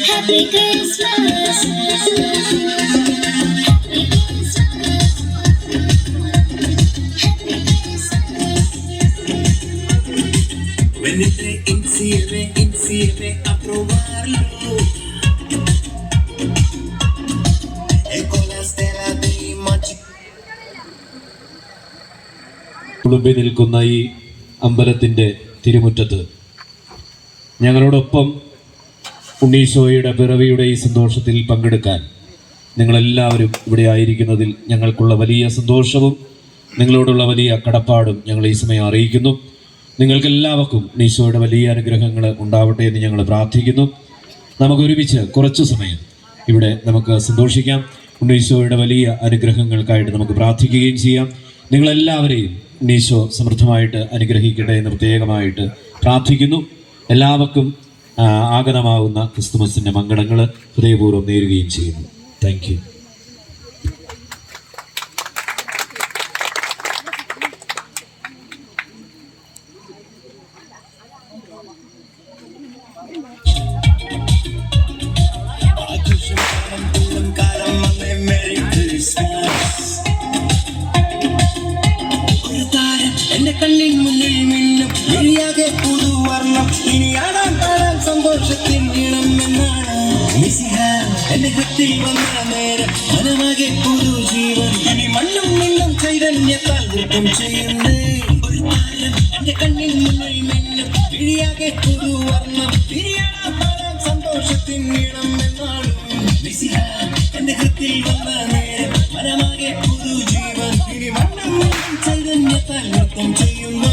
Happy Christmas. Venite insieme a provarlo. E con la stella dei magici. കുളുമ്പി നിൽക്കുന്ന ഈ അമ്പലത്തിൻ്റെ തിരുമുറ്റത്ത് ഞങ്ങളോടൊപ്പം ഉണ്ണീശോയുടെ പിറവിയുടെ ഈ സന്തോഷത്തിൽ പങ്കെടുക്കാൻ നിങ്ങളെല്ലാവരും ഇവിടെ ആയിരിക്കുന്നതിൽ ഞങ്ങൾക്കുള്ള വലിയ സന്തോഷവും നിങ്ങളോടുള്ള വലിയ കടപ്പാടും ഞങ്ങൾ ഈ സമയം അറിയിക്കുന്നു. നിങ്ങൾക്കെല്ലാവർക്കും ഉണ്ണീശോയുടെ വലിയ അനുഗ്രഹങ്ങൾ ഉണ്ടാവട്ടെ എന്ന് ഞങ്ങൾ പ്രാർത്ഥിക്കുന്നു. നമുക്കൊരുമിച്ച് കുറച്ചു സമയം ഇവിടെ നമുക്ക് സന്തോഷിക്കാം. ഉണ്ണീശോയുടെ വലിയ അനുഗ്രഹങ്ങൾക്കായിട്ട് നമുക്ക് പ്രാർത്ഥിക്കുകയും ചെയ്യാം. നിങ്ങളെല്ലാവരെയും ഉണ്ണീശോ സമൃദ്ധമായിട്ട് അനുഗ്രഹിക്കട്ടെ എന്ന് പ്രത്യേകമായിട്ട് പ്രാർത്ഥിക്കുന്നു. എല്ലാവർക്കും ആഗതമാകുന്ന ക്രിസ്തുമസിൻ്റെ മംഗളങ്ങൾ ഹൃദയപൂർവ്വം നേരുകയും ചെയ്യുന്നു. Thank you. എന്റെ കണ്ണിൻ മുന്നിൽ മിന്നും വിളിയാകെ പുതുവർണ്ണം ഇനി ആടാൻ പാടാൻ സന്തോഷത്തിൻ ഈണം എന്നാണ് എന്റെ കത്തിൽ വന്ന നേരം മനമാകെ പുതുജീവൻ ഇനി മണ്ണും മിണ്ണും ചൈതന്യത്താൽ നൃത്തം ചെയ്യുന്നേ. എന്റെ കണ്ണിൻ മുന്നിൽ മിന്നും വിളിയാകെ പുതുവർണ്ണം ഇനി ആടാൻ പാടാൻ സന്തോഷത്തിൻ ഈണം എന്നാണ് എന്റെ കത്തിൽ വന്ന നേരം മനമാകെ പുതുജീവൻ ഇനി മണ്ണും മിണ്ണും ചൈതന്യത്താൽ നൃത്തം ചെയ്യുന്നേ.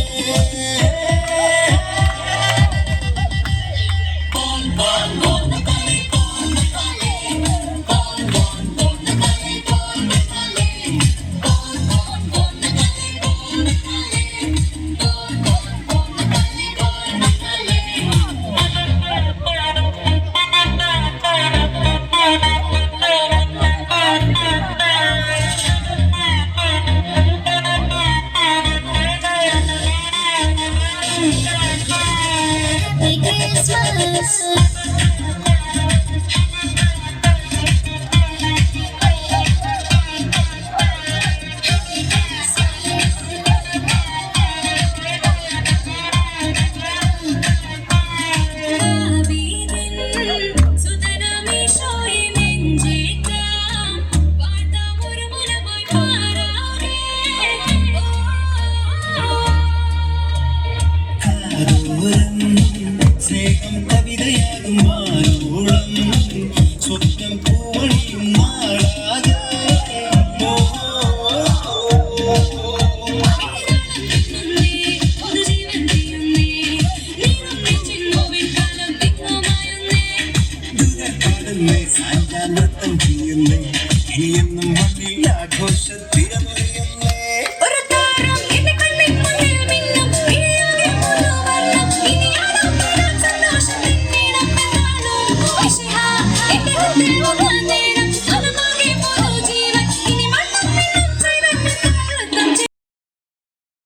സ്നേഹം കവിതയാകും മാരോളം സ്വപ്നം പൂവണിയും നാടാകെ നൃത്തം ചെയ്യുന്നേ ഇനിയെന്നും മണ്ണിൽ ആഘോഷത്തിരമറിയും